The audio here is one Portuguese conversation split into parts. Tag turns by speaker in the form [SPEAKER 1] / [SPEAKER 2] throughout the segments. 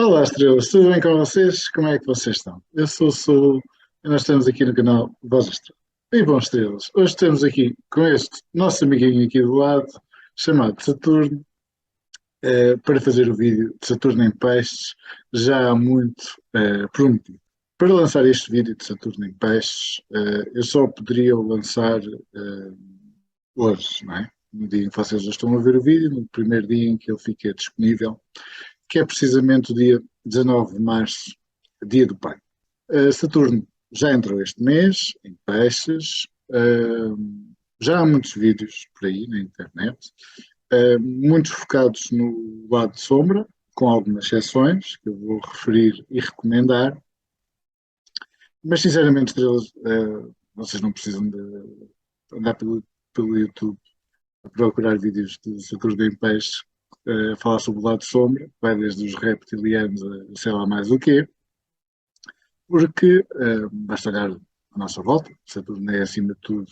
[SPEAKER 1] Olá, estrelas, tudo bem com vocês? Como é que vocês estão? Eu sou e nós estamos aqui no canal Voz Estrela. E bom, estrelas, hoje estamos aqui com este nosso amiguinho aqui do lado, chamado Saturno, para fazer o vídeo de Saturno em Peixes, já há muito prometido. Para lançar este vídeo de Saturno em Peixes, eu só poderia o lançar hoje, não é? No dia em que vocês já estão a ver o vídeo, no primeiro dia em que ele fica disponível, que é precisamente o dia 19 de março, Dia do Pai. Saturno já entrou este mês em peixes, já há muitos vídeos por aí na internet, muitos focados no lado de sombra, com algumas exceções que eu vou referir e recomendar, mas sinceramente, estrelas, vocês não precisam de andar pelo YouTube a procurar vídeos de Saturno em peixes, falar sobre o lado de sombra, vai desde os reptilianos a sei lá mais o quê, porque basta olhar à nossa volta, Saturno é acima de tudo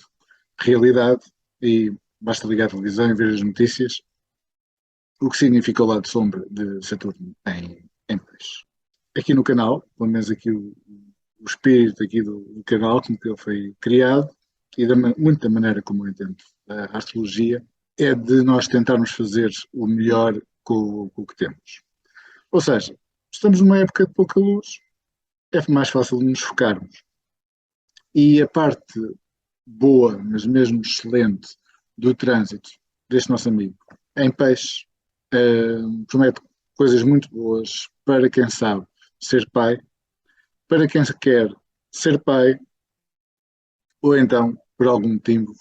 [SPEAKER 1] realidade e basta ligar a televisão e ver as notícias, o que significa o lado de sombra de Saturno em peixe. Aqui no canal, pelo menos aqui o espírito aqui do canal, como que ele foi criado, e muito da maneira como eu entendo a astrologia, é de nós tentarmos fazer o melhor com o que temos. Ou seja, estamos numa época de pouca luz, é mais fácil de nos focarmos. E a parte boa, mas mesmo excelente, do trânsito deste nosso amigo em peixe promete coisas muito boas para quem sabe ser pai, para quem quer ser pai, ou então, por algum motivo,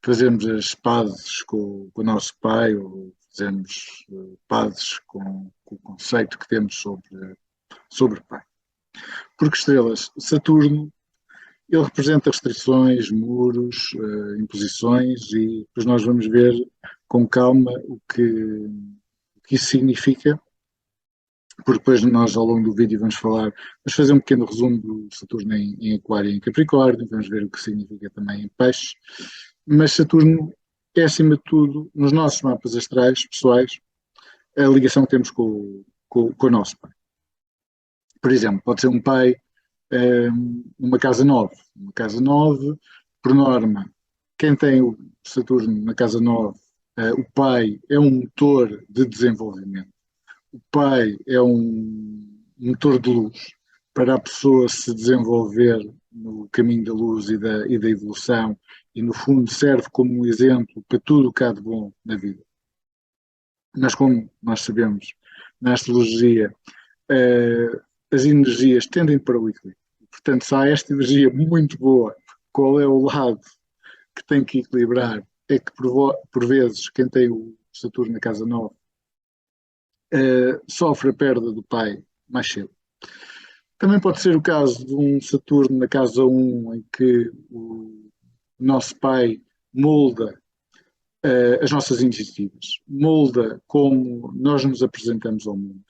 [SPEAKER 1] fazermos as pazes com o nosso pai, ou fazermos pazes com o conceito que temos sobre pai. Porque estrelas, Saturno, ele representa restrições, muros, imposições, e depois nós vamos ver com calma o que isso significa, porque depois nós ao longo do vídeo vamos fazer um pequeno resumo do Saturno em Aquário e em Capricórnio, vamos ver o que significa também em Peixe, mas Saturno é acima de tudo, nos nossos mapas astrais pessoais, a ligação que temos com o nosso pai. Por exemplo, pode ser um pai uma casa 9. Uma casa 9, por norma, quem tem o Saturno na casa 9, o pai é um motor de desenvolvimento. O pai é um motor de luz para a pessoa se desenvolver no caminho da luz e da evolução, e no fundo serve como um exemplo para tudo o que há de bom na vida. Mas como nós sabemos, na astrologia, as energias tendem para o equilíbrio. Portanto, se há esta energia muito boa, qual é o lado que tem que equilibrar? É que, por vezes, quem tem o Saturno na casa 9 sofre a perda do pai mais cedo. Também pode ser o caso de um Saturno na casa 1, em que o nosso pai molda as nossas iniciativas, molda como nós nos apresentamos ao mundo.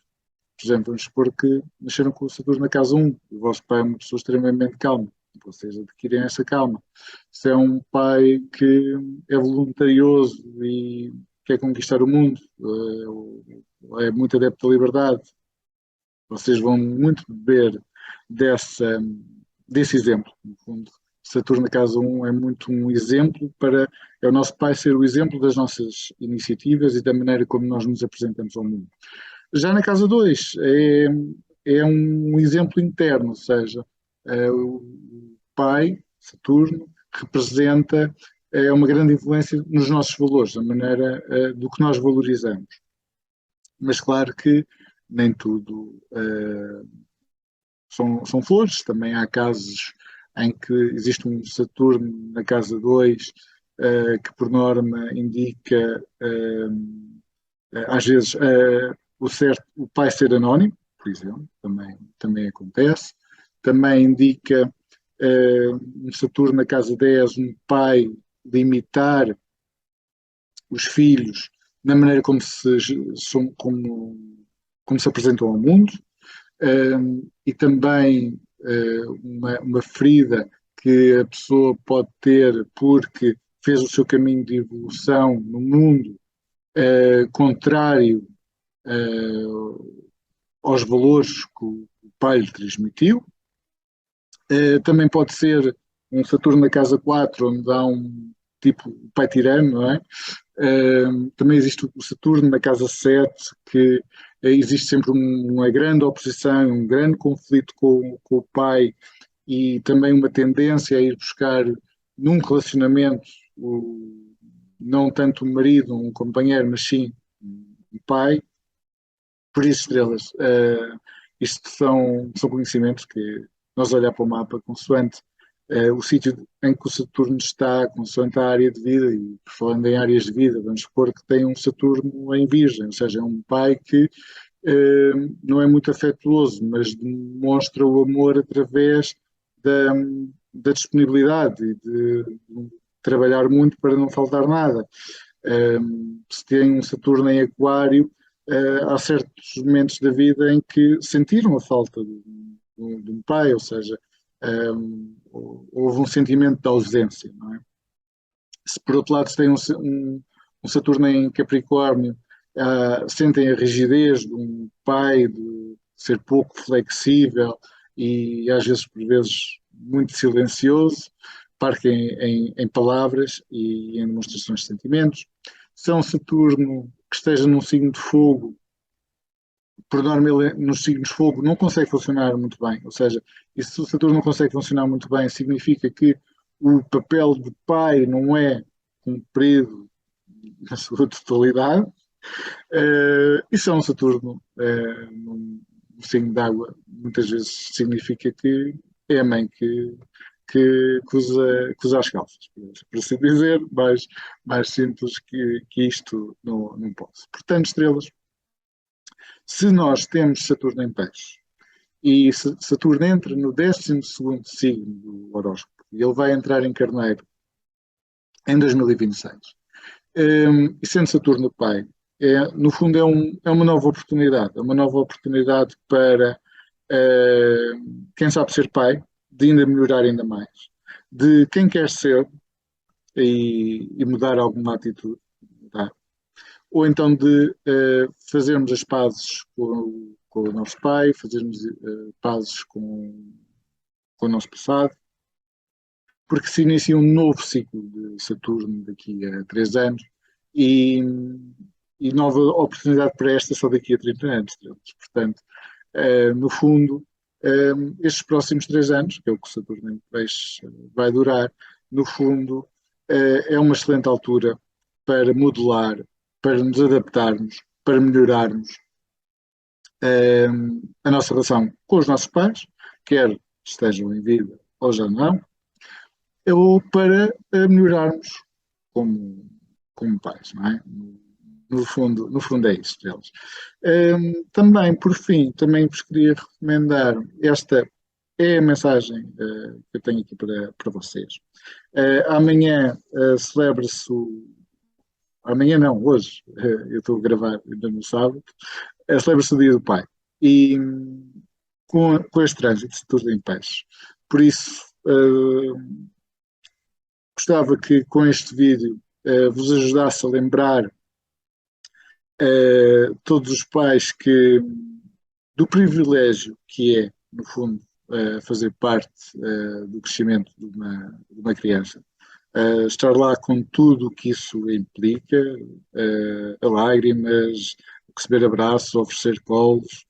[SPEAKER 1] Por exemplo, vamos supor que nasceram com o Saturno na casa 1, o vosso pai é uma pessoa extremamente calma, vocês adquirem essa calma. Se é um pai que é voluntarioso e quer conquistar o mundo, é muito adepto à liberdade, vocês vão muito beber desse exemplo, no fundo. Saturno na casa 1 é muito um exemplo é o nosso pai ser o exemplo das nossas iniciativas e da maneira como nós nos apresentamos ao mundo. Já na casa 2 é um exemplo interno, ou seja, o pai, Saturno, representa uma grande influência nos nossos valores, a maneira do que nós valorizamos. Mas claro que nem tudo são flores, também há casos em que existe um Saturno na casa 2 que por norma indica às vezes o pai ser anónimo, por exemplo, também acontece. Também indica um Saturno na casa 10, um pai limitar os filhos na maneira como se apresentam ao mundo, e também uma ferida que a pessoa pode ter porque fez o seu caminho de evolução no mundo contrário aos valores que o pai lhe transmitiu. Também pode ser um Saturno na casa 4, onde há um tipo pai tirano, não é? Também existe o Saturno na casa 7, que existe sempre uma grande oposição, um grande conflito com o pai e também uma tendência a ir buscar num relacionamento não tanto um marido, um companheiro, mas sim um pai. Por isso, estrelas, isto são conhecimentos que nós olhar para o mapa consoante o sítio em que o Saturno está, consoante a área de vida, e falando em áreas de vida, vamos supor que tem um Saturno em Virgem, ou seja, é um pai que não é muito afetuoso, mas demonstra o amor através da, da disponibilidade e de trabalhar muito para não faltar nada. Se tem um Saturno em Aquário, há certos momentos da vida em que sentiram a falta de um pai, ou seja, houve um sentimento de ausência, não é? Se por outro lado se tem um Saturno em Capricórnio, sentem a rigidez de um pai, de ser pouco flexível e às vezes por vezes muito silencioso, parque em palavras e em demonstrações de sentimentos. Se é um Saturno que esteja num signo de fogo, por norma ele nos signos de fogo não consegue funcionar muito bem, ou seja, e se o Saturno não consegue funcionar muito bem, significa que o papel de pai não é cumprido na sua totalidade. E se é um Saturno num signo de água, muitas vezes significa que é a mãe que usa as calças, por assim dizer, mais simples que isto não posso. Portanto, estrelas, se nós temos Saturno em peixe e Saturno entra no 12º signo do horóscopo e ele vai entrar em Carneiro em 2026, e sendo Saturno pai, no fundo é uma nova oportunidade, é uma nova oportunidade para quem sabe ser pai, de ainda melhorar ainda mais, de quem quer ser e mudar alguma atitude, tá? Ou então de fazermos as pazes com o nosso pai, fazermos pazes com o nosso passado, porque se inicia um novo ciclo de Saturno daqui a 3 anos e, e nova oportunidade para esta só daqui a 30 anos. Portanto, no fundo, estes próximos 3 anos, que é o que o Saturno em Peixe vai durar, no fundo, é uma excelente altura para modelar, para nos adaptarmos, para melhorarmos a nossa relação com os nossos pais, quer estejam em vida ou já não, ou para melhorarmos como pais, não é? No fundo é isso, eles. Também, por fim, também vos queria recomendar, esta é a mensagem que eu tenho aqui para vocês. Amanhã celebra-se amanhã não, hoje, eu estou a gravar ainda no sábado, celebra-se o Dia do Pai. E com este trânsito, tudo em paz. Por isso, gostava que com este vídeo vos ajudasse a lembrar todos os pais do privilégio que é, no fundo, fazer parte do crescimento de uma criança. Estar lá com tudo o que isso implica, a lágrimas, receber abraços, oferecer colos,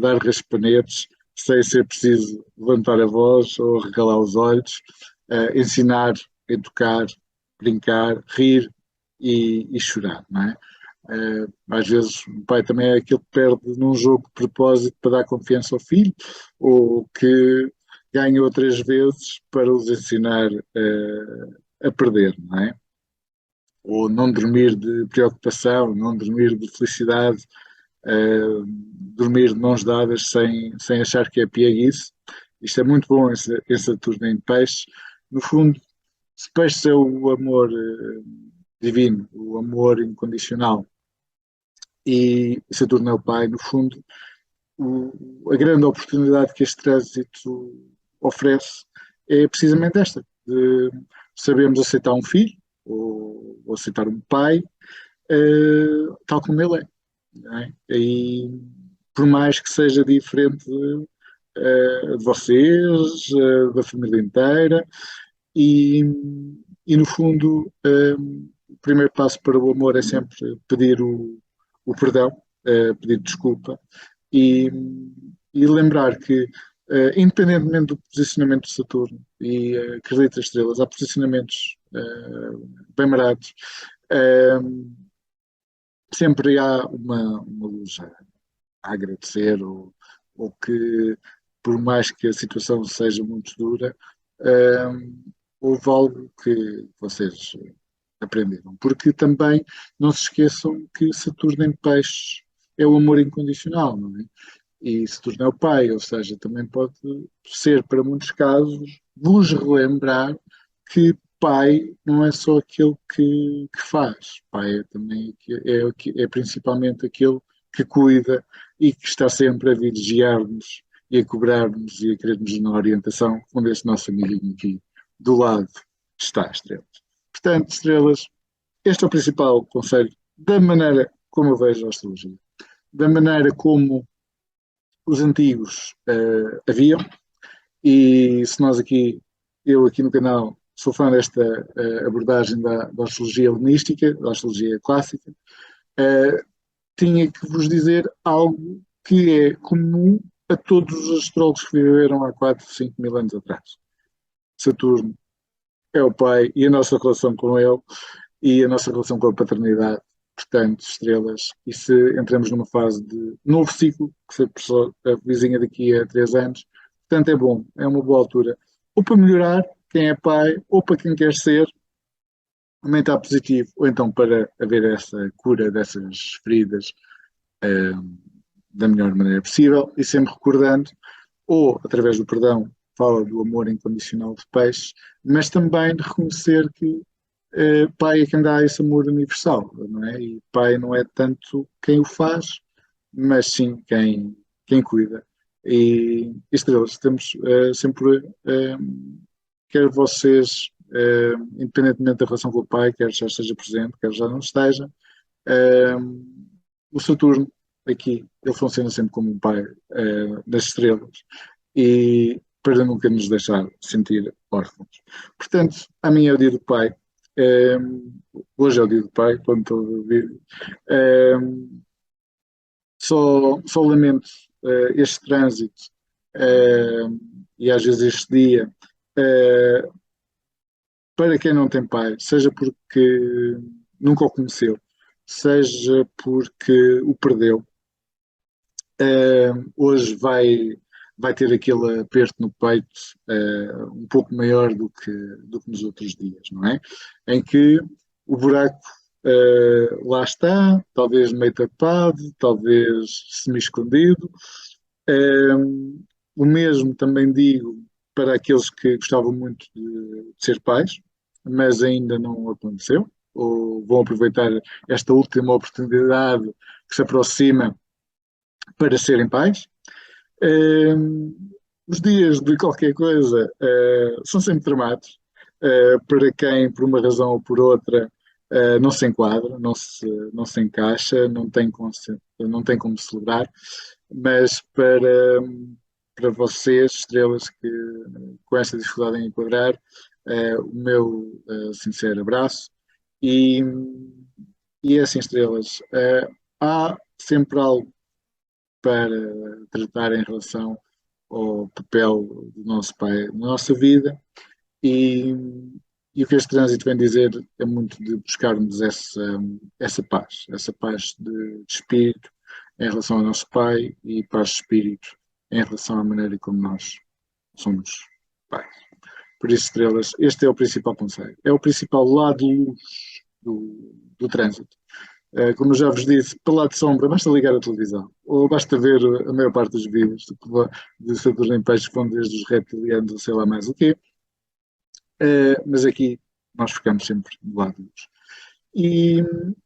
[SPEAKER 1] dar raspanetes, sem ser preciso levantar a voz ou regalar os olhos, ensinar, educar, brincar, rir e chorar, não é? Às vezes o pai também é aquele que perde num jogo de propósito para dar confiança ao filho, ou que ganha outras vezes para os ensinar a perder, não é? Ou não dormir de preocupação, não dormir de felicidade, dormir de mãos dadas sem achar que é pieguice. Isto é muito bom, esse Saturno em peixe. No fundo, se peixe é o amor divino, o amor incondicional, e Saturno é o pai, no fundo, a grande oportunidade que este trânsito oferece é precisamente esta, de sabermos aceitar um filho, ou aceitar um pai, tal como ele é. Não é? por mais que seja diferente de vocês, da família inteira, e, e no fundo, o primeiro passo para o amor é sempre pedir o perdão, pedir desculpa e, e lembrar que, independentemente do posicionamento de Saturno e acredita as estrelas, há posicionamentos bem marados, sempre há uma luz a agradecer, ou que, por mais que a situação seja muito dura, houve algo que vocês aprenderam. Porque também não se esqueçam que Saturno em Peixes é o amor incondicional, não é? E Saturno é o pai, ou seja, também pode ser, para muitos casos, vos relembrar que pai não é só aquele que faz, pai é também é principalmente aquele que cuida e que está sempre a vigiar-nos e a cobrar-nos e a querer-nos na orientação, quando este nosso amiguinho aqui do lado está, estrelas. Portanto, estrelas, este é o principal conselho da maneira como eu vejo a astrologia, da maneira como os antigos haviam, e se nós aqui, eu aqui no canal, sou fã desta abordagem da astrologia helenística, da astrologia clássica, tinha que vos dizer algo que é comum a todos os astrólogos que viveram há 4, 5 mil anos atrás. Saturno é o pai e a nossa relação com ele e a nossa relação com a paternidade, portanto, estrelas, e se entramos numa fase de novo ciclo, que se a vizinha daqui a 3 anos, portanto é bom, é uma boa altura, ou para melhorar quem é pai, ou para quem quer ser, aumentar positivo, ou então para haver essa cura dessas feridas da melhor maneira possível, e sempre recordando, ou através do perdão, fala do amor incondicional de peixe, mas também de reconhecer que pai é quem dá esse amor universal, não é? E pai não é tanto quem o faz, mas sim quem cuida. E estrelas, temos sempre, quer vocês, independentemente da relação com o pai, quer já esteja presente, quer já não esteja, o Saturno, aqui, ele funciona sempre como um pai das estrelas e para nunca nos deixar sentir órfãos. Portanto, a mim é o dia do pai. Hoje é o dia do pai, quando estou a ouvir. Só lamento este trânsito e às vezes este dia para quem não tem pai, seja porque nunca o conheceu, seja porque o perdeu, hoje vai ter aquele aperto no peito um pouco maior do que nos outros dias, não é? Em que o buraco lá está, talvez meio tapado, talvez semi-escondido. O mesmo também digo para aqueles que gostavam muito de ser pais, mas ainda não aconteceu, ou vão aproveitar esta última oportunidade que se aproxima para serem pais. Os dias de qualquer coisa são sempre tramados, para quem, por uma razão ou por outra, não se enquadra, não se encaixa, não tem como celebrar, mas para vocês, estrelas, que com esta dificuldade em enquadrar, o meu sincero abraço. E é assim, estrelas, há sempre algo para tratar em relação ao papel do nosso pai na nossa vida e, e o que este trânsito vem dizer é muito de buscarmos essa paz de espírito em relação ao nosso pai e paz de espírito em relação à maneira como nós somos pais. Por isso, estrelas, este é o principal conselho. É o principal lado do trânsito. Como eu já vos disse, para lá de sombra, basta ligar a televisão, ou basta ver a maior parte dos vídeos de Saturno em Peixes, que vão desde os reptilianos, ou sei lá mais o quê, mas aqui nós ficamos sempre do lado de luz.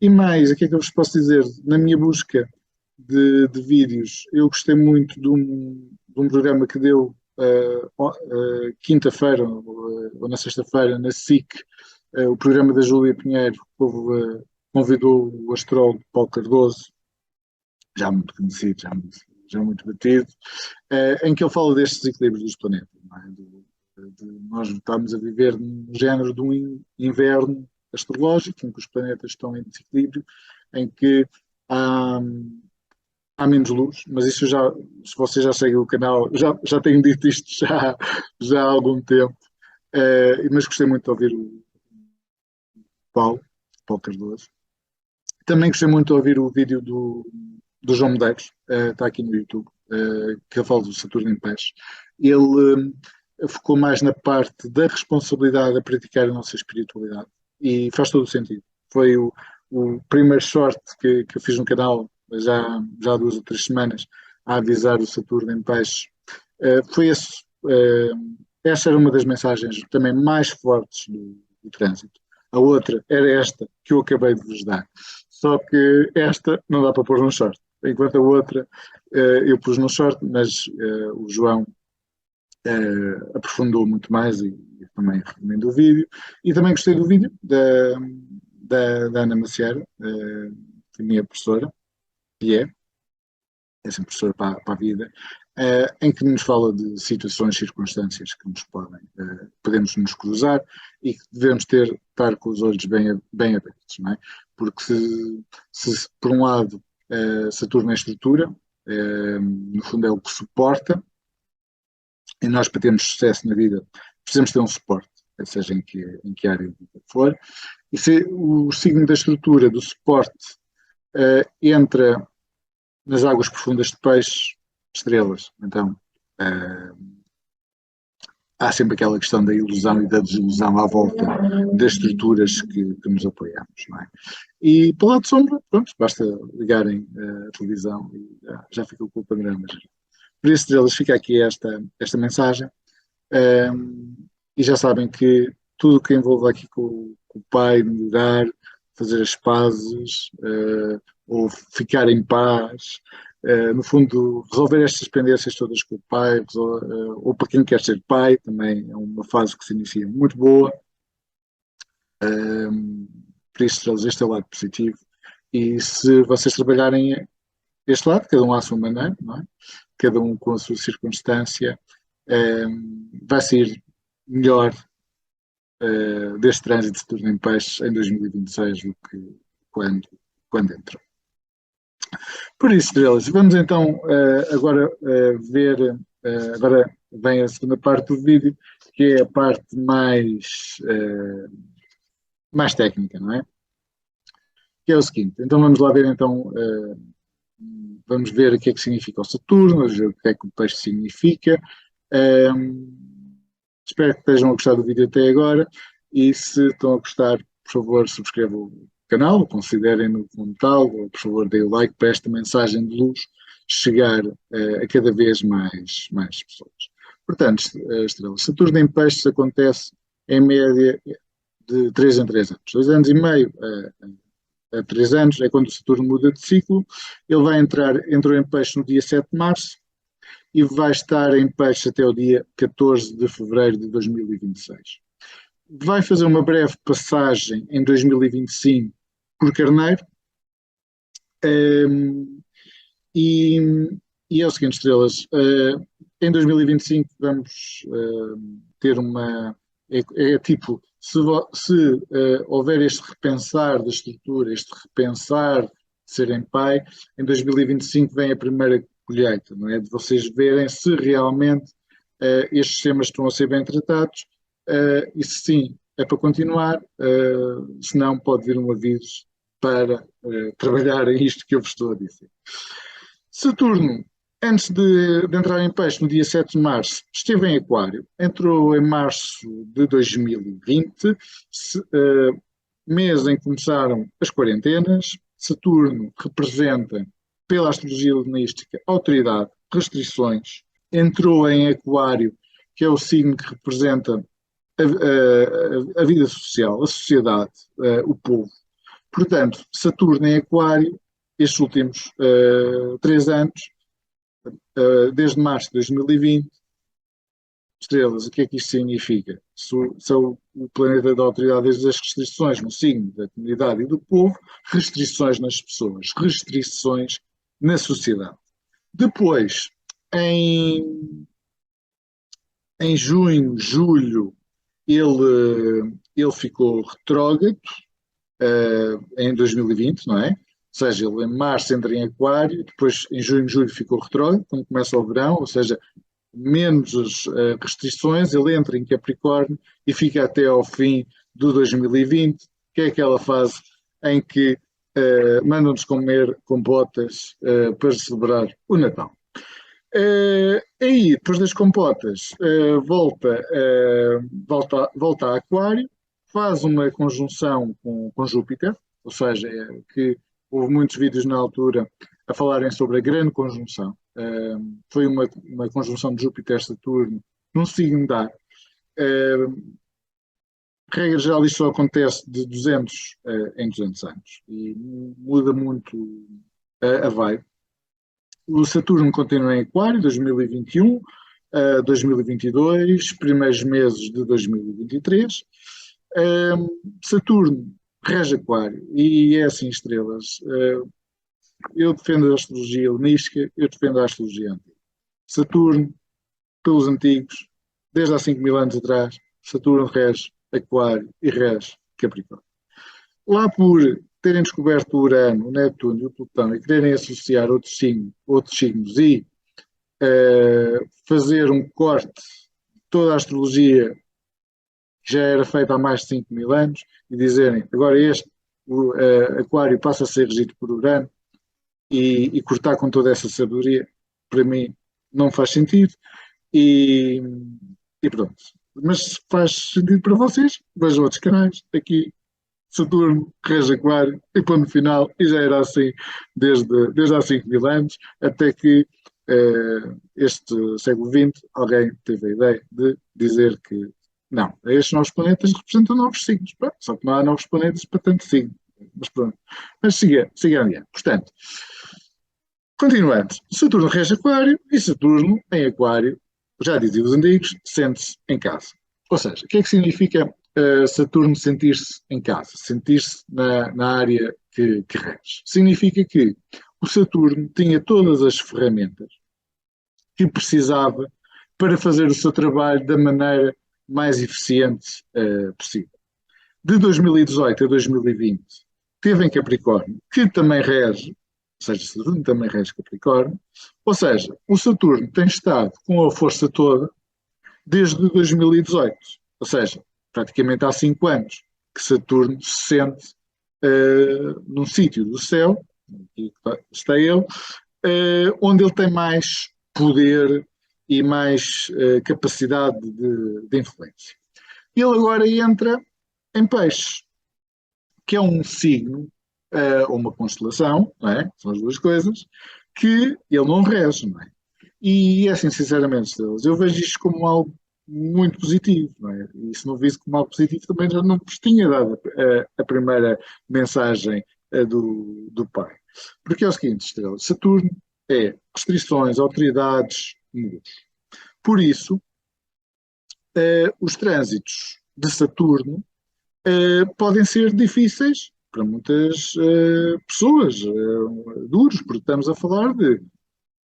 [SPEAKER 1] E mais, o que é que eu vos posso dizer? Na minha busca de vídeos, eu gostei muito de um programa que deu quinta-feira ou na sexta-feira, na SIC, o programa da Júlia Pinheiro, convidou o astrólogo Paulo Cardoso, já muito conhecido, já muito já muito batido, em que ele fala destes desequilíbrios dos planetas, não é? De nós estamos a viver num género de um inverno astrológico, em que os planetas estão em desequilíbrio, em que há, há menos luz, mas isso já, se você já segue o canal, já tenho dito isto já há algum tempo, mas gostei muito de ouvir o Paulo Cardoso. Também gostei muito de ouvir o vídeo do João Medeiros, está aqui no YouTube, que ele fala do Saturno em Peixe. Ele focou mais na parte da responsabilidade a praticar a nossa espiritualidade e faz todo o sentido. Foi o primeiro short que eu fiz no canal, já há 2 ou 3 semanas, a avisar o Saturno em Peixe. Foi esse, essa era uma das mensagens também mais fortes do trânsito. A outra era esta que eu acabei de vos dar. Só que esta não dá para pôr num short. Enquanto a outra eu pus num short, mas o João aprofundou muito mais e também recomendo o vídeo. E também gostei do vídeo da Ana Maciara, que é minha professora, que é sempre professora para a vida, em que nos fala de situações, circunstâncias que nos podemos nos cruzar e que devemos estar com os olhos bem abertos, não é? Porque se por um lado Saturno é estrutura, no fundo é o que suporta, e nós para termos sucesso na vida precisamos ter um suporte, seja em que área for, e se o signo da estrutura, do suporte, entra nas águas profundas de peixe, estrelas. Então, há sempre aquela questão da ilusão e da desilusão à volta das estruturas que nos apoiamos, não é? E pelo lado de sombra, pronto, basta ligarem a televisão e já fica com o panorama. Por isso, estrelas, fica aqui esta mensagem. E já sabem que tudo o que envolve aqui com o pai, melhorar, fazer as pazes, ou ficar em paz, no fundo, resolver estas pendências todas com o pai, ou para quem quer ser pai, também é uma fase que se inicia muito boa. Por isso, este é o lado positivo. E se vocês trabalharem este lado, cada um à sua maneira, não é? Cada um com a sua circunstância, vai sair melhor deste trânsito de Saturno em Peixes em 2026 do que quando entrou. Por isso, estrelas, vamos então agora ver, agora vem a segunda parte do vídeo, que é a parte mais técnica, não é? Que é o seguinte, então vamos lá ver então, vamos ver o que é que significa o Saturno, o que é que o peixe significa. Espero que estejam a gostar do vídeo até agora e se estão a gostar, por favor, subscrevam o canal, considerem-no como tal, ou por favor deem o like para esta mensagem de luz chegar a cada vez mais pessoas. Portanto, estrelas, Saturno em Peixes acontece em média de 3 em 3 anos. 2 anos e meio a 3 anos é quando o Saturno muda de ciclo. Ele entrou em Peixes no dia 7 de março e vai estar em Peixes até o dia 14 de fevereiro de 2026. Vai fazer uma breve passagem em 2025 por Carneiro, e é o seguinte, estrelas, em 2025 vamos ter tipo, se houver este repensar da estrutura, este repensar de serem pai, em 2025 vem a primeira colheita, não é? De vocês verem se realmente estes temas estão a ser bem tratados, e se sim, é para continuar, se não pode vir um aviso para trabalhar isto que eu vos estou a dizer. Saturno, antes de entrar em Peixe, no dia 7 de março, esteve em Aquário, entrou em março de 2020, mês em que começaram as quarentenas. Saturno representa, pela astrologia helenística, autoridade, restrições. Entrou em Aquário, que é o signo que representa a vida social, a sociedade, o povo. Portanto, Saturno em Aquário, estes últimos 3 anos, desde março de 2020, estrelas, o que é que isto significa? São o planeta da autoridade desde as restrições no signo da comunidade e do povo, restrições nas pessoas, restrições na sociedade. Depois, em, em junho, julho, ele ficou retrógrado, em 2020, não é? Ou seja, ele em março entra em Aquário, depois em junho, julho ficou retrógrado, quando começa o verão, ou seja, menos restrições, ele entra em Capricórnio e fica até ao fim do 2020, que é aquela fase em que mandam-nos comer compotas para celebrar o Natal. Aí, depois das compotas, volta a Aquário, faz uma conjunção com Júpiter, ou seja, que houve muitos vídeos na altura a falarem sobre a grande conjunção. Foi uma conjunção de Júpiter-Saturno num signo de Ar. Regra geral, isto só acontece de 200 em 200 anos e muda muito a vibe. O Saturno continua em Aquário, 2021, 2022, primeiros meses de 2023. Saturno rege Aquário e é assim, estrelas. Eu defendo a astrologia helenística, eu defendo a astrologia antiga. Saturno, pelos antigos, desde há 5.000 anos atrás, Saturno rege Aquário e rege Capricórnio. Lá por terem descoberto o Urano, o Netuno e o Plutão e quererem associar outros signos e fazer um corte de toda a astrologia que já era feita há mais de 5.000 anos e dizerem agora o Aquário passa a ser regido por Urano e cortar com toda essa sabedoria, para mim não faz sentido e pronto. Mas se faz sentido para vocês, vejam outros canais. Aqui Saturno rege Aquário e ponto final, e já era assim desde há 5.000 anos, até que este século XX alguém teve a ideia de dizer que não, estes novos planetas representam novos signos, só que não há novos planetas para tanto signo. Mas pronto, mas siga adiante. Portanto, continuando, Saturno rege Aquário e Saturno em Aquário, já diziam os antigos, sente-se em casa. Ou seja, o que é que significa Saturno sentir-se em casa, sentir-se na área que rege? Significa que o Saturno tinha todas as ferramentas que precisava para fazer o seu trabalho da maneira mais eficiente possível. De 2018 a 2020, teve em Capricórnio, que também rege, ou seja, Saturno também rege Capricórnio, ou seja, o Saturno tem estado com a força toda desde 2018, ou seja, praticamente há 5 anos que Saturno se sente num sítio do céu, aqui está ele, onde ele tem mais poder e mais capacidade de influência. Ele agora entra em Peixes, que é um signo ou uma constelação, não é? São as duas coisas, que ele não rege, não é? E assim, sinceramente, eu vejo isto como algo muito positivo, não é? E se não visse como algo positivo, também já não vos tinha dado a primeira mensagem do pai. Porque é o seguinte, estrelas, Saturno é restrições, autoridades, muros. Por isso, os trânsitos de Saturno podem ser difíceis para muitas pessoas, duros, porque estamos a falar de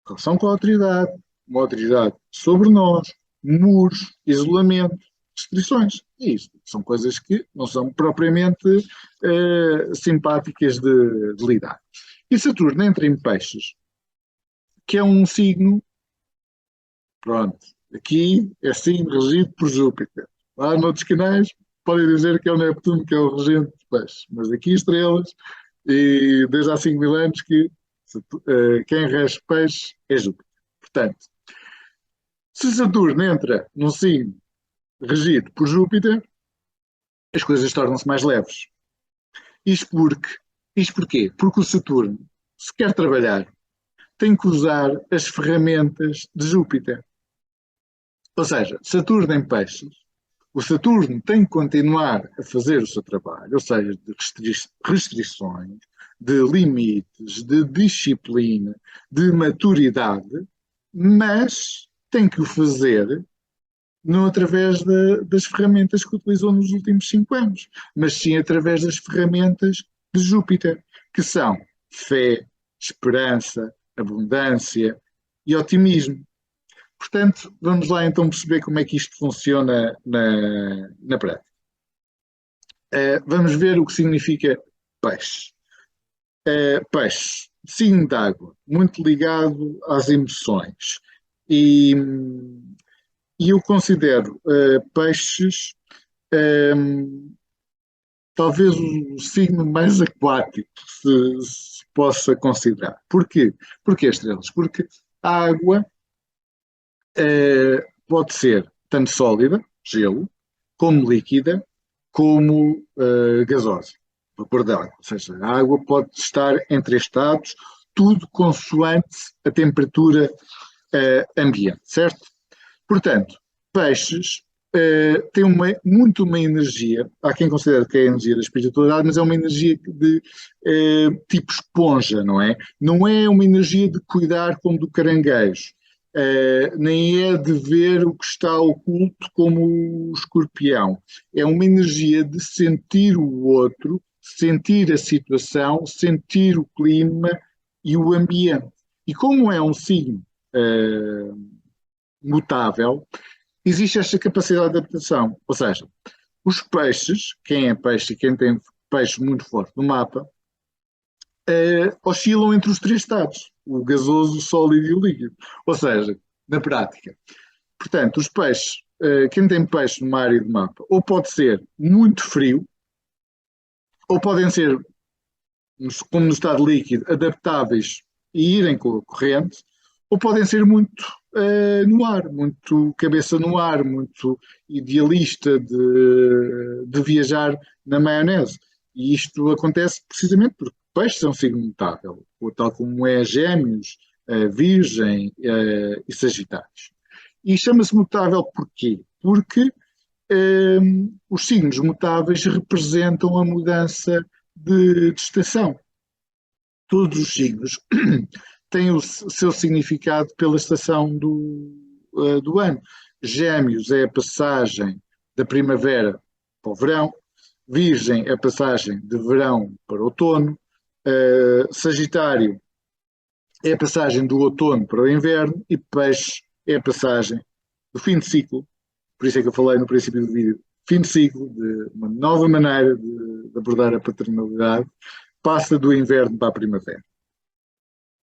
[SPEAKER 1] relação com a autoridade, uma autoridade sobre nós, muros, isolamento, restrições. E isso são coisas que não são propriamente simpáticas de lidar. E Saturno entra em Peixes, que é um signo, pronto, aqui é signo regido por Júpiter. Lá noutros canais podem dizer que é o Neptuno que é o regente de Peixes, mas aqui estrelas, e desde há 5.000 anos que quem rege Peixes é Júpiter. Portanto, se Saturno entra num signo regido por Júpiter, as coisas tornam-se mais leves. Isto porquê? Porque o Saturno, se quer trabalhar, tem que usar as ferramentas de Júpiter. Ou seja, Saturno em Peixes, o Saturno tem que continuar a fazer o seu trabalho, ou seja, de restrições, de limites, de disciplina, de maturidade, mas tem que o fazer não através das ferramentas que utilizou nos últimos 5 anos, mas sim através das ferramentas de Júpiter, que são fé, esperança, abundância, e otimismo. Portanto, vamos lá então perceber como é que isto funciona na prática. Vamos ver o que significa peixe. Peixe, signo de água, muito ligado às emoções. E, e eu considero peixes talvez o signo mais aquático se possa considerar. Porquê? Porquê estrelas? Porque a água pode ser tanto sólida, gelo, como líquida, como gasosa, vapor de água. Ou seja, a água pode estar em três estados, tudo consoante a temperatura ambiente, certo? Portanto, peixes têm muito uma energia, há quem considere que é a energia da espiritualidade, mas é uma energia de tipo esponja, não é? Não é uma energia de cuidar como do caranguejo, nem é de ver o que está oculto como o escorpião. É uma energia de sentir o outro, sentir a situação, sentir o clima e o ambiente. E como é um signo mutável, existe esta capacidade de adaptação. Ou seja, os peixes, quem é peixe e quem tem peixe muito forte no mapa, oscilam entre os três estados, o gasoso, o sólido e o líquido. Ou seja, na prática. Portanto, os peixes, quem tem peixe numa área do mapa, ou pode ser muito frio, ou podem ser, como no estado líquido, adaptáveis e irem com a corrente, ou podem ser muito no ar, muito cabeça no ar, muito idealista de viajar na maionese. E isto acontece precisamente porque peixes são um signo mutável, tal como é Gêmeos, Virgem e Sagitários. E chama-se mutável porquê? Porque os signos mutáveis representam a mudança de estação. Todos os signos têm o seu significado pela estação do ano. Gêmeos é a passagem da primavera para o verão, Virgem é a passagem de verão para o outono, Sagitário é a passagem do outono para o inverno e Peixe é a passagem do fim de ciclo. Por isso é que eu falei no princípio do vídeo, fim de ciclo, de uma nova maneira de abordar a paternalidade, passa do inverno para a primavera.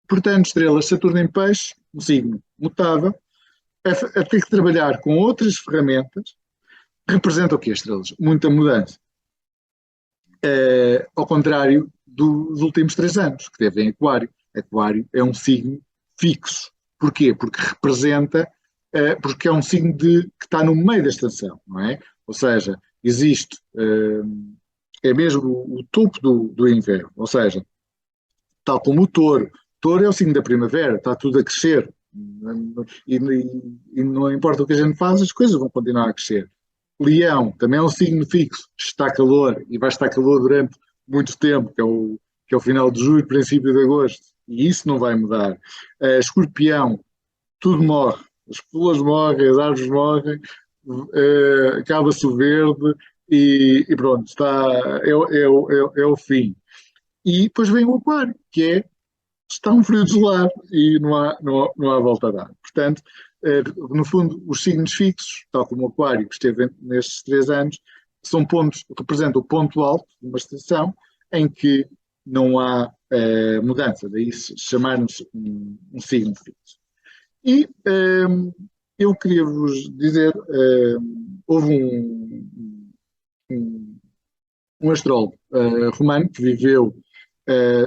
[SPEAKER 1] Portanto, estrelas, Saturno em Peixe, um signo mutável, a ter que trabalhar com outras ferramentas, representa o quê, estrelas? Muita mudança. Ao contrário dos últimos 3 anos, que teve em Aquário. Aquário é um signo fixo. Porquê? Porque representa, porque é um signo que está no meio da estação, não é? Ou seja, existe, é mesmo o topo do inverno, ou seja, tal como o touro. Touro é o signo da primavera, está tudo a crescer. E não importa o que a gente faz, as coisas vão continuar a crescer. Leão também é um signo fixo, está calor e vai estar calor durante muito tempo, que é o final de julho, princípio de agosto, e isso não vai mudar. Escorpião, tudo morre, as flores morrem, as árvores morrem, acaba-se o verde e pronto, é o fim. E depois vem o aquário, que está um frio de gelar e não há volta a dar. Portanto, no fundo, os signos fixos, tal como o aquário que esteve nestes 3 anos, representam o ponto alto de uma estação em que não há mudança, daí chamar-nos um signo fixo. E eu queria vos dizer, houve um astrólogo romano que viveu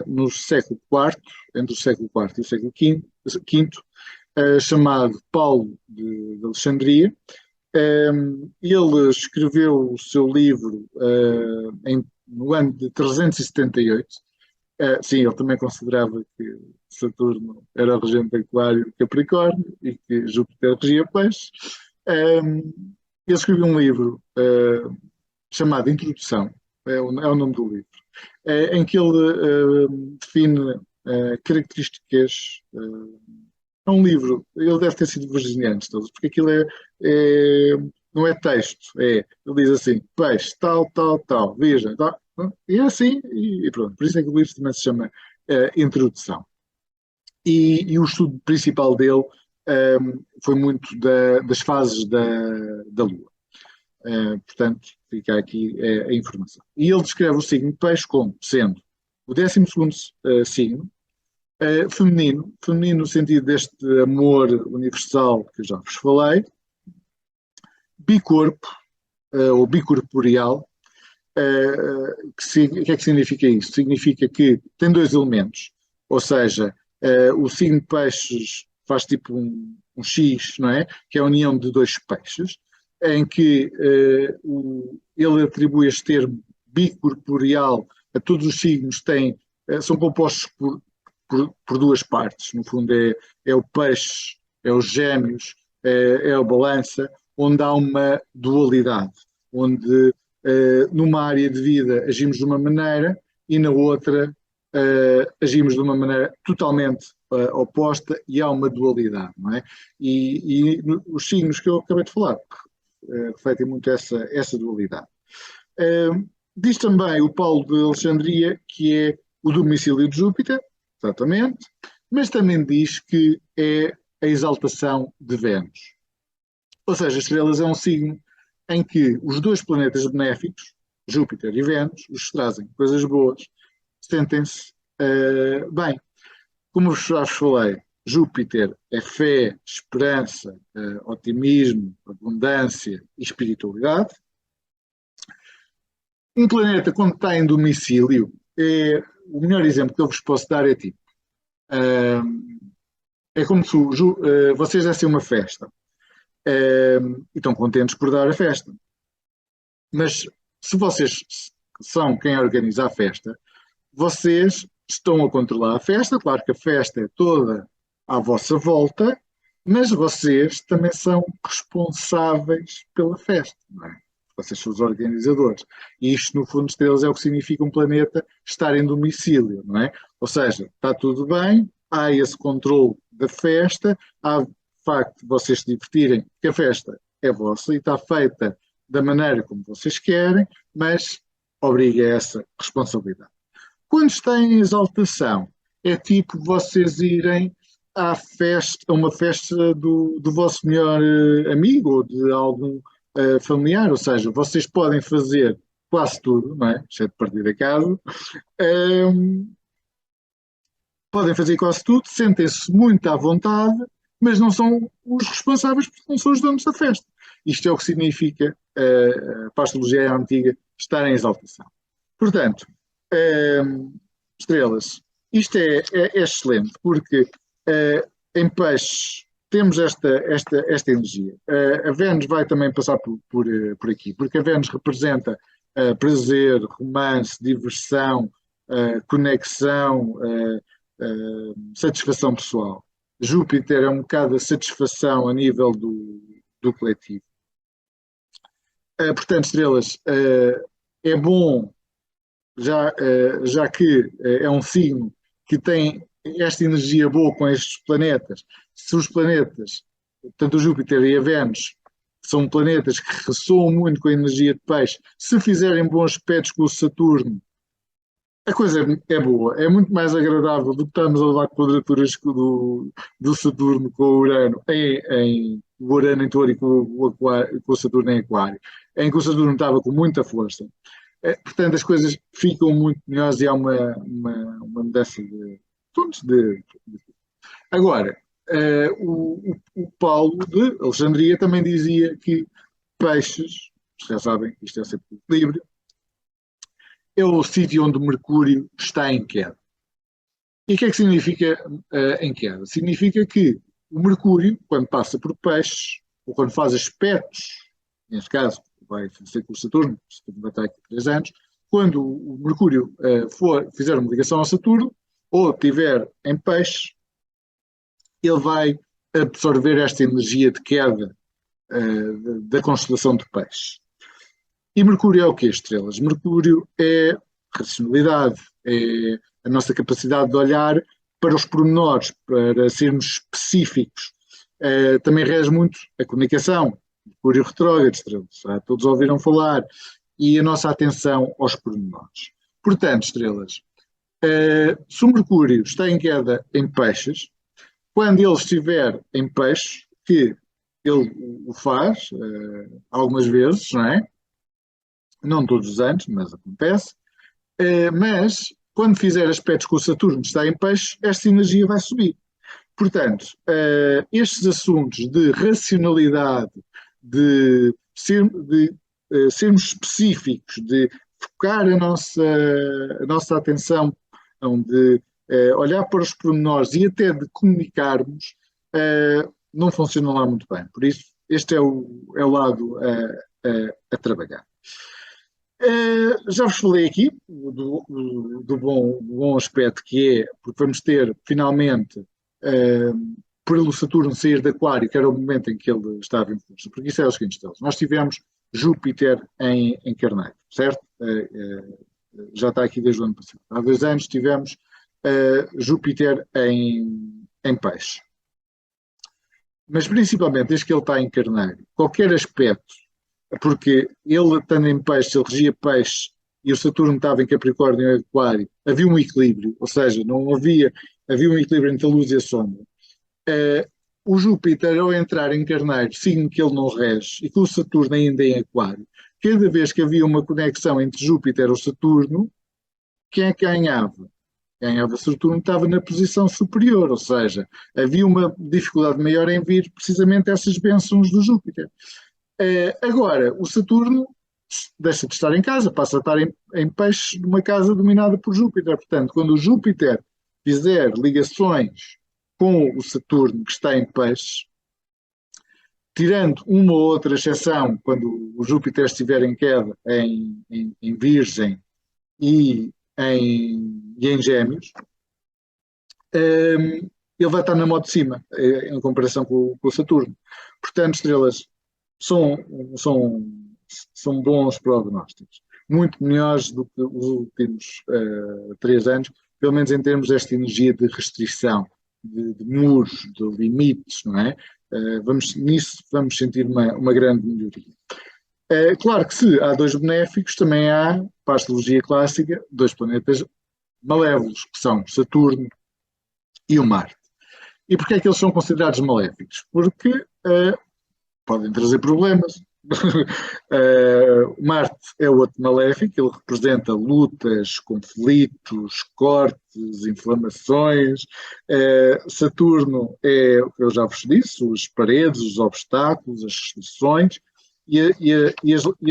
[SPEAKER 1] no século IV, entre o século IV e o século V, chamado Paulo de Alexandria. Ele escreveu o seu livro no ano de 378. Sim, ele também considerava que Saturno era o regente de Aquário e Capricórnio e que Júpiter regia Peixe. Ele escreveu um livro chamado Introdução, é o nome do livro, em que ele define características. É um livro, ele deve ter sido virginiano, porque aquilo não é texto, ele diz assim, peixe, tal, tal, tal, virgem, tal, e é assim, e pronto. Por isso é que o livro também se chama Introdução. e o estudo principal dele foi muito das fases da Lua. Portanto, fica aqui a informação. E ele descreve o signo de Peixe como sendo o 12º signo, feminino, feminino no sentido deste amor universal que eu já vos falei, bicorpo, ou bicorporeal. O que é que significa isso? Significa que tem dois elementos, ou seja, o signo de peixes faz tipo um X, não é? Que é a união de dois peixes, em que ele atribui este termo bicorporeal a todos os signos, são compostos por duas partes, no fundo é o peixe, é os gêmeos, é a balança, onde há uma dualidade, onde numa área de vida agimos de uma maneira e na outra agimos de uma maneira totalmente oposta e há uma dualidade, não é? E os signos que eu acabei de falar refletem muito essa dualidade. Diz também o Paulo de Alexandria que é o domicílio de Júpiter, exatamente, mas também diz que é a exaltação de Vênus. Ou seja, estrelas é um signo em que os dois planetas benéficos, Júpiter e Vênus, os trazem coisas boas, sentem-se bem. Como já vos falei, Júpiter é fé, esperança, otimismo, abundância e espiritualidade. Um planeta, quando está em domicílio, o melhor exemplo que eu vos posso dar é tipo, é como se vocês dessem uma festa e estão contentes por dar a festa. Mas se vocês são quem organiza a festa, vocês estão a controlar a festa, claro que a festa é toda à vossa volta, mas vocês também são responsáveis pela festa, não é? Vocês são os organizadores. E isto, no fundo, estrelas é o que significa um planeta estar em domicílio, não é? Ou seja, está tudo bem, há esse controle da festa, há o facto de vocês se divertirem, que a festa é vossa e está feita da maneira como vocês querem, mas obriga a essa responsabilidade. Quando está em exaltação, é tipo vocês irem à festa, a uma festa do vosso melhor amigo ou de algum familiar, ou seja, vocês podem fazer quase tudo, não é? Exceto partir da casa, podem fazer quase tudo, sentem-se muito à vontade, mas não são os responsáveis porque não são os donos da festa. Isto é o que significa, para a astrologia antiga, estar em exaltação. Portanto, estrelas, isto é excelente, porque em peixes temos esta energia. A Vênus vai também passar por aqui, porque a Vênus representa prazer, romance, diversão, conexão, satisfação pessoal. Júpiter é um bocado a satisfação a nível do coletivo. Portanto, estrelas, é bom, já que é um signo que tem esta energia boa com estes planetas, se os planetas, tanto o Júpiter e a Vênus, são planetas que ressoam muito com a energia de peixe, se fizerem bons aspectos com o Saturno, a coisa é boa, é muito mais agradável do que estamos a levar quadraturas do Saturno com o Urano o Urano em Touro e com o Saturno em Aquário, em que o Saturno estava com muita força. Portanto, as coisas ficam muito melhores e há uma mudança de. Agora, o Paulo de Alexandria também dizia que peixes, já sabem, isto é sempre equilíbrio, é o sítio onde o Mercúrio está em queda. E o que é que significa em queda? Significa que o Mercúrio, quando passa por peixes, ou quando faz aspectos, neste caso, vai ser com o Saturno vai estar aqui 3 anos, quando o Mercúrio fizer uma ligação ao Saturno, ou estiver em peixe, ele vai absorver esta energia de queda da constelação de peixe. E Mercúrio é o quê, estrelas? Mercúrio é racionalidade, é a nossa capacidade de olhar para os pormenores, para sermos específicos. Também rege muito a comunicação, Mercúrio retrógrado, estrelas, todos ouviram falar, e a nossa atenção aos pormenores. Portanto, estrelas, Se o Mercúrio está em queda em peixes, quando ele estiver em peixe, que ele o faz algumas vezes, não é? Não todos os anos, mas acontece. Mas quando fizer aspectos com o Saturno que está em peixe, esta energia vai subir. Portanto, estes assuntos de racionalidade, de sermos específicos, de focar a nossa atenção, de olhar para os pormenores e até de comunicarmos, não funcionam lá muito bem. Por isso, este é o lado a trabalhar. Já vos falei aqui do bom aspecto que é, porque vamos ter finalmente, pelo Saturno sair de Aquário, que era o momento em que ele estava em força, porque isso é o seguinte, nós tivemos Júpiter em Carneiro, certo? Já está aqui desde o ano passado. Há 2 anos tivemos Júpiter em Peixe. Mas principalmente desde que ele está em Carneiro, qualquer aspecto, porque ele estando em Peixe, ele regia Peixe e o Saturno estava em Capricórnio e Aquário, havia um equilíbrio, ou seja, não havia um equilíbrio entre a luz e a sombra. O Júpiter, ao entrar em Carneiro, signo que ele não rege, e com o Saturno ainda em Aquário, cada vez que havia uma conexão entre Júpiter e Saturno, quem é que ganhava? Ganhava Saturno, estava na posição superior, ou seja, havia uma dificuldade maior em vir precisamente essas bênçãos do Júpiter. Agora, o Saturno deixa de estar em casa, passa a estar em Peixe, numa casa dominada por Júpiter. Portanto, quando o Júpiter fizer ligações com o Saturno, que está em Peixe, tirando uma ou outra exceção, quando o Júpiter estiver em queda em Virgem e em Gêmeos, ele vai estar na mão de cima, em comparação com o Saturno. Portanto, estrelas são bons prognósticos, muito melhores do que os últimos 3 anos, pelo menos em termos desta energia de restrição, de muros, de limites, não é? Nisso vamos sentir uma grande melhoria. Claro que se há 2 benéficos, também há, para a astrologia clássica, 2 planetas malévolos, que são Saturno e o Marte. E porquê é que eles são considerados maléficos? Porque podem trazer problemas. Marte é o outro maléfico, ele representa lutas, conflitos, cortes, inflamações. Saturno é o que eu já vos disse, as paredes, os obstáculos, as restrições e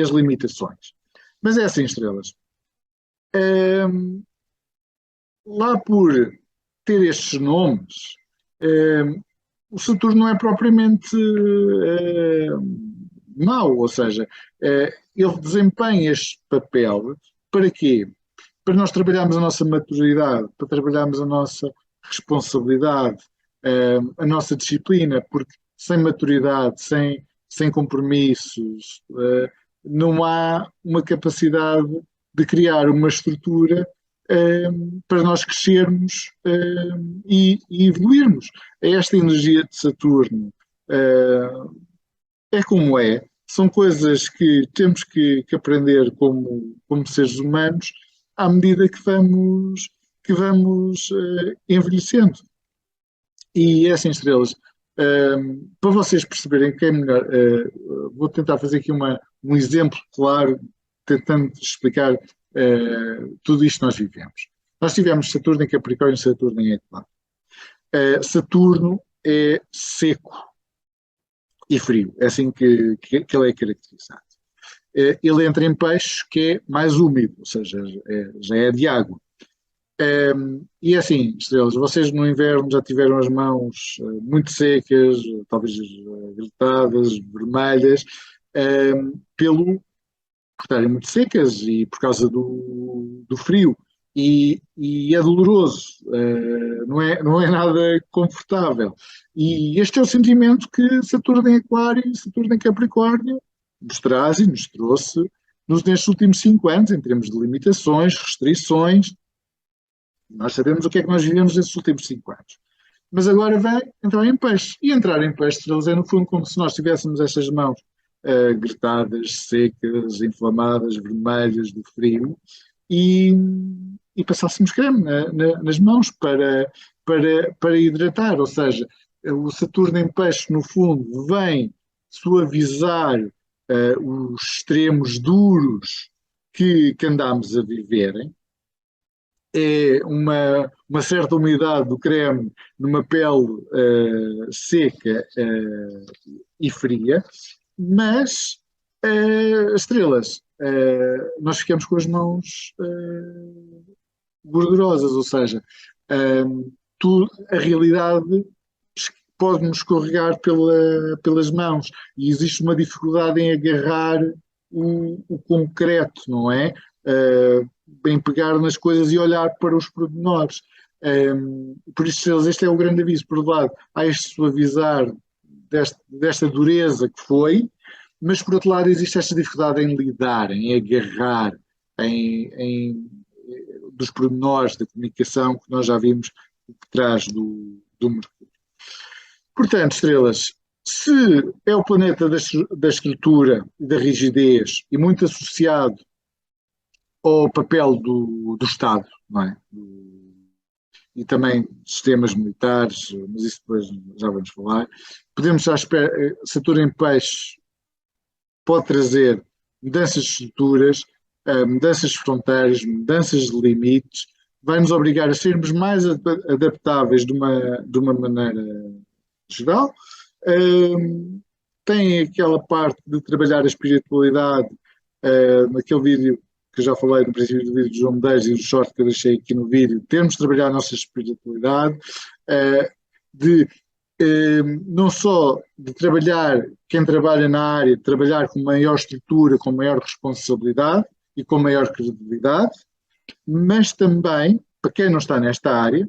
[SPEAKER 1] as limitações. Mas é assim, estrelas. Lá por ter estes nomes, o Saturno não é propriamente mau, ou seja, ele desempenha este papel para quê? Para nós trabalharmos a nossa maturidade, para trabalharmos a nossa responsabilidade, a nossa disciplina, porque sem maturidade, sem compromissos, não há uma capacidade de criar uma estrutura para nós crescermos e evoluirmos. Esta energia de Saturno é como é, são coisas que temos que aprender como seres humanos à medida que vamos envelhecendo. E é assim, estrelas, para vocês perceberem que é melhor, vou tentar fazer aqui um exemplo claro, tentando explicar tudo isto que nós vivemos. Nós tivemos Saturno em Capricórnio e Saturno em Aquário. Saturno é seco e frio, é assim que ele é caracterizado. Ele entra em Peixe, que é mais úmido, ou seja, já é de água. E assim, estrelas, vocês no inverno já tiveram as mãos muito secas, talvez gritadas, vermelhas, por estarem muito secas e por causa do frio. E é doloroso, não é nada confortável. E este é o sentimento que Saturno em Aquário e Saturno em Capricórnio nos traz e nos trouxe nestes últimos 5 anos, em termos de limitações, restrições. Nós sabemos o que é que nós vivemos nesses últimos 5 anos. Mas agora vai entrar em Peixe. E entrar em Peixe, estrelas, é no fundo como se nós tivéssemos estas mãos gritadas, secas, inflamadas, vermelhas do frio, e e passássemos creme nas mãos para hidratar. Ou seja, o Saturno em peixe, no fundo, vem suavizar os extremos duros que andámos a viverem. É uma certa umidade do creme numa pele seca e fria, mas estrelas, nós ficamos com as mãos gordurosas, ou seja, a realidade pode-nos escorregar pelas mãos e existe uma dificuldade em agarrar o concreto, não é? Em pegar nas coisas e olhar para os pormenores. Por isso, este é o grande aviso. Por um lado, há este suavizar desta dureza que foi, mas por outro lado existe esta dificuldade em lidar, em agarrar, dos pormenores da comunicação que nós já vimos por trás do Mercúrio. Portanto, estrelas, se é o planeta da estrutura e da rigidez e muito associado ao papel do Estado, não é? E também sistemas militares, mas isso depois já vamos falar. Podemos já esperar, Saturno em peixe pode trazer mudanças de estruturas, mudanças de fronteiras, mudanças de limites, vai nos obrigar a sermos mais adaptáveis de uma maneira geral. Tem aquela parte de trabalhar a espiritualidade, naquele vídeo que eu já falei no princípio do vídeo de João Medeiros e do short que eu deixei aqui no vídeo, termos de trabalhar a nossa espiritualidade, não só de trabalhar, quem trabalha na área, de trabalhar com maior estrutura, com maior responsabilidade e com maior credibilidade, mas também, para quem não está nesta área,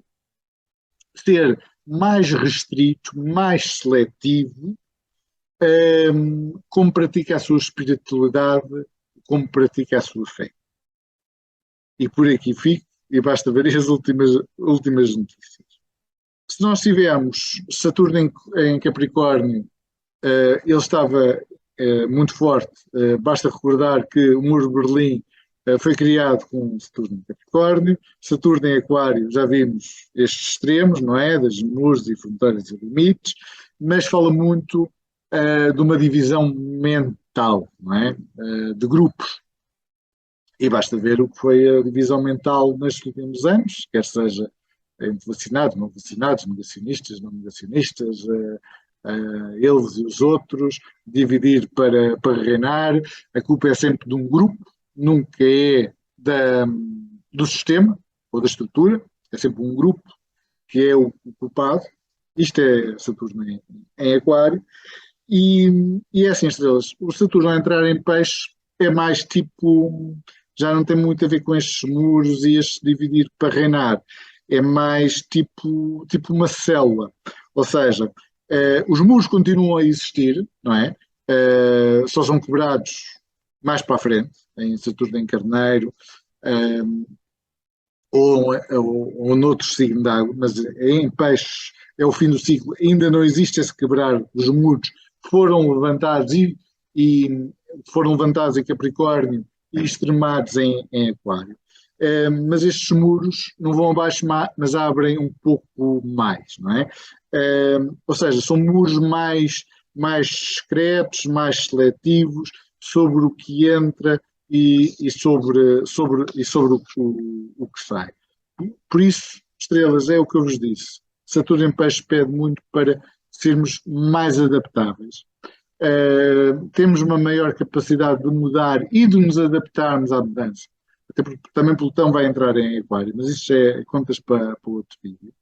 [SPEAKER 1] ser mais restrito, mais seletivo, como pratica a sua espiritualidade, como pratica a sua fé. E por aqui fico, e basta ver as últimas notícias. Se nós tivermos Saturno em Capricórnio, ele estava muito forte, basta recordar que o Muro de Berlim foi criado com Saturno em Capricórnio, Saturno em Aquário, já vimos estes extremos, não é? Das muros e fronteiras e limites, mas fala muito de uma divisão mental, não é? De grupos. E basta ver o que foi a divisão mental nestes últimos anos, quer seja entre vacinados, não vacinados, negacionistas, não negacionistas, eles e os outros, dividir para reinar. A culpa é sempre de um grupo, nunca é do sistema ou da estrutura, é sempre um grupo que é o culpado. Isto é Saturno em Aquário. E é assim, estrelas, o Saturno a entrar em peixe é mais tipo, já não tem muito a ver com estes muros e este dividir para reinar, é mais tipo uma célula, ou seja, os muros continuam a existir, não é? Só são quebrados mais para a frente, em Saturno em Carneiro, ou noutro signo de água, mas em peixes é o fim do ciclo, ainda não existe esse quebrar dos muros, foram levantados e foram levantados em Capricórnio e extremados em Aquário. Mas estes muros não vão abaixo, mas abrem um pouco mais, não é? Ou seja, são muros mais discretos, mais seletivos sobre o que entra e sobre o que sai. Por isso, estrelas, é o que eu vos disse. Saturno em peixe pede muito para sermos mais adaptáveis. Temos uma maior capacidade de mudar e de nos adaptarmos à mudança. Até porque também Plutão vai entrar em Aquário, mas isso é contas para outro vídeo.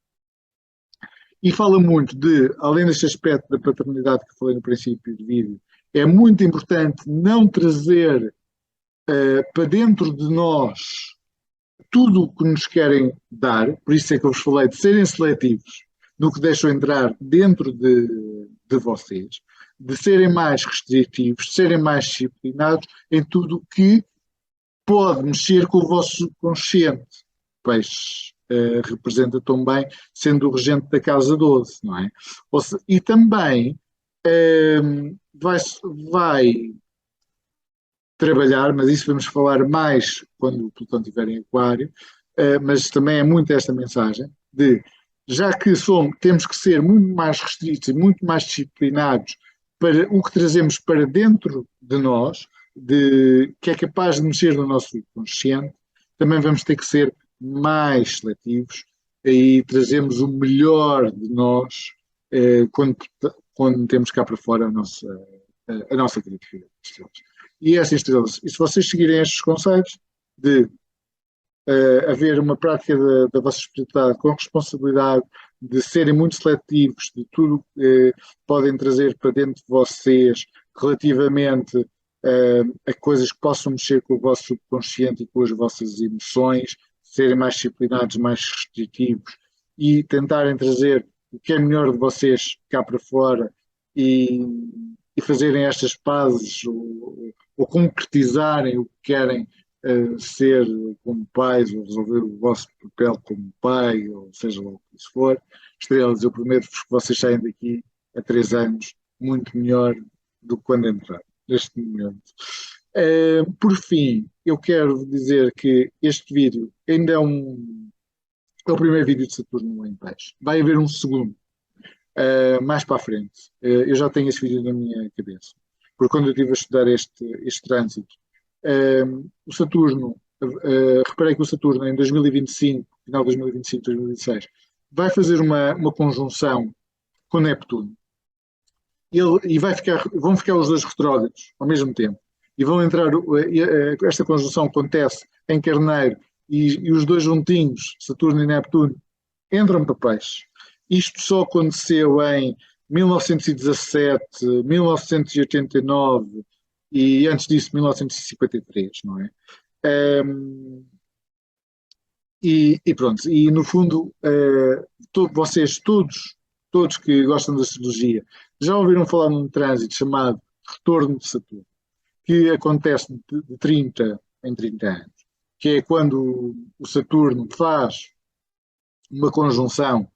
[SPEAKER 1] E fala muito além deste aspecto da paternidade que falei no princípio do vídeo, é muito importante não trazer para dentro de nós tudo o que nos querem dar, por isso é que eu vos falei de serem seletivos no que deixam entrar dentro de vocês, de serem mais restritivos, de serem mais disciplinados em tudo o que pode mexer com o vosso subconsciente. Peixe representa também sendo o regente da casa 12, não é? E também vai trabalhar, mas isso vamos falar mais quando o Plutão estiver em Aquário, mas também é muito esta mensagem de, já que temos que ser muito mais restritos e muito mais disciplinados para o que trazemos para dentro de nós, que é capaz de mexer no nosso subconsciente, também vamos ter que ser mais seletivos e trazemos o melhor de nós quando temos cá para fora a nossa criatividade. E essas estrelas, e se vocês seguirem estes conselhos de haver uma prática da vossa espiritualidade com responsabilidade, de serem muito seletivos de tudo que podem trazer para dentro de vocês relativamente a coisas que possam mexer com o vosso subconsciente e com as vossas emoções, serem mais disciplinados, mais restritivos e tentarem trazer o que é melhor de vocês cá para fora e, e fazerem estas pazes ou concretizarem o que querem ser como pais ou resolver o vosso papel como pai, ou seja lá o que isso for. Estrelas, eu prometo-vos que vocês saem daqui a 3 anos muito melhor do que quando entraram, neste momento. Por fim, eu quero dizer que este vídeo ainda é o primeiro vídeo de Saturno em Peixe. Vai haver um segundo, mais para a frente. Eu já tenho esse vídeo na minha cabeça. Porque quando eu estive a estudar este trânsito, o Saturno, reparei que o Saturno em 2025, final de 2025, 2026, vai fazer uma conjunção com Neptuno. E vão ficar os dois retrógrados ao mesmo tempo. E vão entrar, esta conjunção acontece em Carneiro e os dois juntinhos, Saturno e Neptuno, entram para Peixe. Isto só aconteceu em 1917, 1989 e antes disso 1953, não é? E pronto, e no fundo, vocês todos que gostam da astrologia, já ouviram falar num trânsito chamado Retorno de Saturno, que acontece de 30 em 30 anos, que é quando o Saturno faz uma conjunção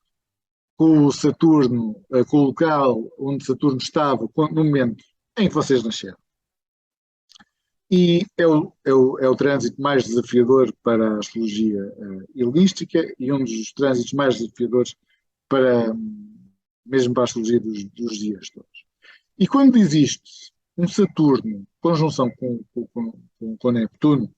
[SPEAKER 1] com o Saturno, com o local onde Saturno estava no momento em que vocês nasceram. E é o trânsito mais desafiador para a astrologia helística e um dos trânsitos mais desafiadores mesmo para a astrologia dos dias todos. E quando existe um Saturno, conjunção com Neptuno,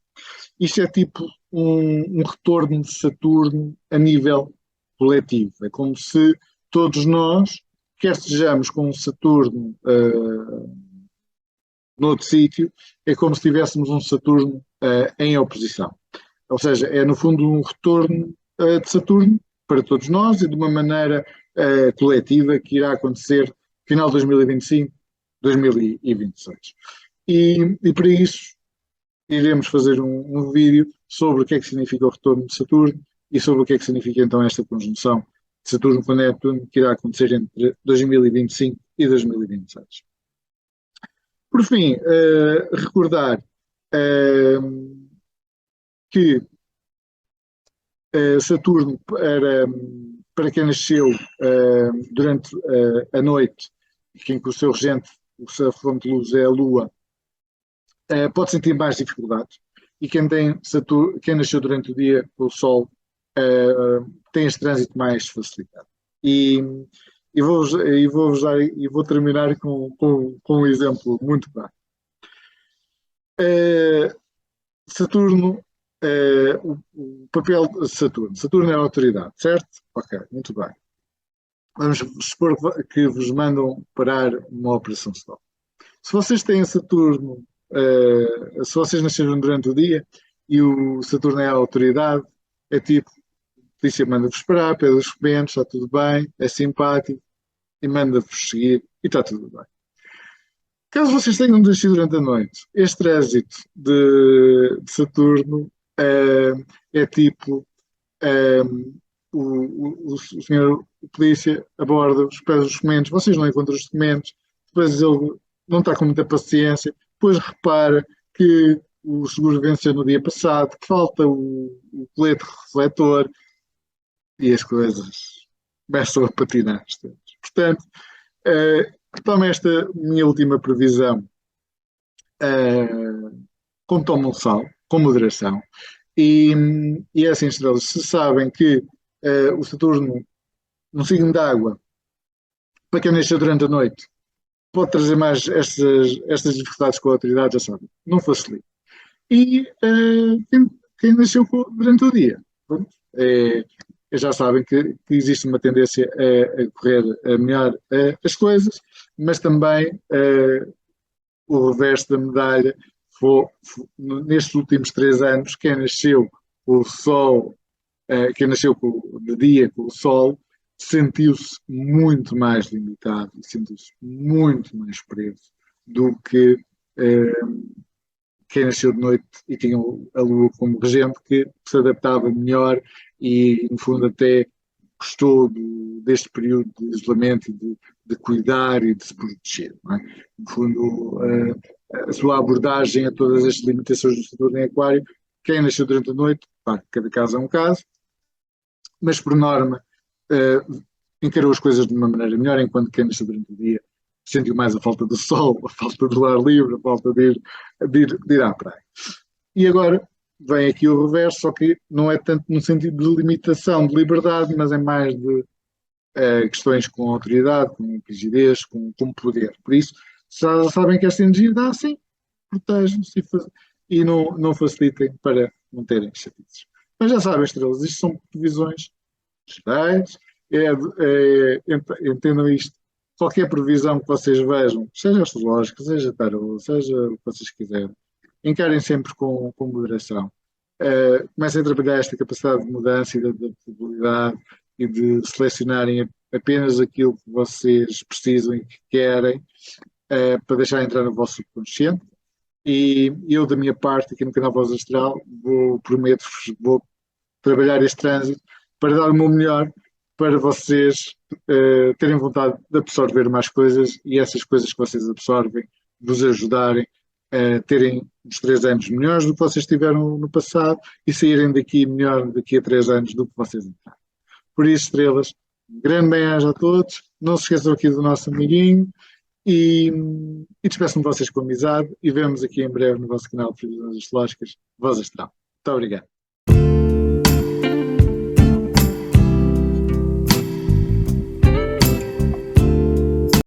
[SPEAKER 1] isto é tipo um retorno de Saturno a nível coletivo. É como se todos nós, quer estejamos com um Saturno noutro sítio, é como se tivéssemos um Saturno em oposição. Ou seja, é no fundo um retorno de Saturno para todos nós e de uma maneira coletiva que irá acontecer final de 2025, 2026. E para isso iremos fazer um vídeo sobre o que é que significa o retorno de Saturno e sobre o que é que significa então esta conjunção de Saturno com Neptuno que irá acontecer entre 2025 e 2026. Por fim, recordar que Saturno, para quem nasceu durante a noite, em que o seu regente, a sua fonte de luz é a Lua, pode sentir mais dificuldades. E quem nasceu durante o dia com o Sol tem este trânsito mais facilitado. E vou terminar com um exemplo muito claro. Saturno, o papel de Saturno. Saturno é a autoridade, certo? Ok, muito bem. Vamos supor que vos mandam parar uma operação solar. Se vocês têm Saturno, se vocês nasceram durante o dia e o Saturno é a autoridade, é tipo, a polícia manda-vos parar, pede os documentos, está tudo bem, é simpático e manda-vos seguir e está tudo bem. Caso vocês tenham nascido durante a noite, este trânsito de Saturno é tipo o senhor polícia aborda-os, pede os documentos, vocês não encontram os documentos, depois ele não está com muita paciência, depois repara que o seguro venceu no dia passado, que falta o colete refletor e as coisas começam a patinar. Portanto, toma esta minha última previsão com tom sal, com moderação. E é assim, estrelas, se sabem que o Saturno, no signo de água, para quem nasceu durante a noite, pode trazer mais estas dificuldades com a autoridade, já sabem, não facilita. E quem nasceu durante o dia, pronto, já sabem que existe uma tendência a correr a melhor as coisas, mas também o reverso da medalha nestes últimos 3 anos, quem nasceu com o Sol, quem nasceu de dia com o Sol, sentiu-se muito mais limitado, sentiu-se muito mais preso do que quem nasceu de noite e tinha a Lua como regente, que se adaptava melhor e, no fundo, até gostou deste período de isolamento e de cuidar e de se proteger. Não é? No fundo, a sua abordagem a todas as limitações do Saturno em Aquário, quem nasceu durante a noite, claro, cada caso é um caso, mas por norma encarou as coisas de uma maneira melhor, enquanto quem nasceu durante o dia sentiu mais a falta do sol, a falta do ar livre, a falta de ir à praia. E agora vem aqui o reverso, só que não é tanto no sentido de limitação de liberdade, mas é mais de questões com autoridade, com rigidez, com poder. Por isso, já sabem que esta energia dá assim, protejam-se e não facilitem para não terem chatices. Mas já sabem, estrelas, isto são previsões gerais, entendam isto. Qualquer previsão que vocês vejam, seja astrológica, seja tarot, seja o que vocês quiserem, encarem sempre com moderação. Comecem a trabalhar esta capacidade de mudança e de adaptabilidade e de selecionarem apenas aquilo que vocês precisam e que querem para deixar entrar no vosso subconsciente. E eu, da minha parte, aqui no canal Voz Astral, prometo-vos, vou trabalhar este trânsito para dar o meu melhor para vocês terem vontade de absorver mais coisas e essas coisas que vocês absorvem vos ajudarem a terem os 3 anos melhores do que vocês tiveram no passado e saírem daqui melhor daqui a 3 anos do que vocês entraram. Por isso, estrelas, grande bem-aja a todos, não se esqueçam aqui do nosso amiguinho e despeço-me de vocês com amizade e vemos aqui em breve no vosso canal de Previsões Astrológicas, Voz Astral. Muito obrigado.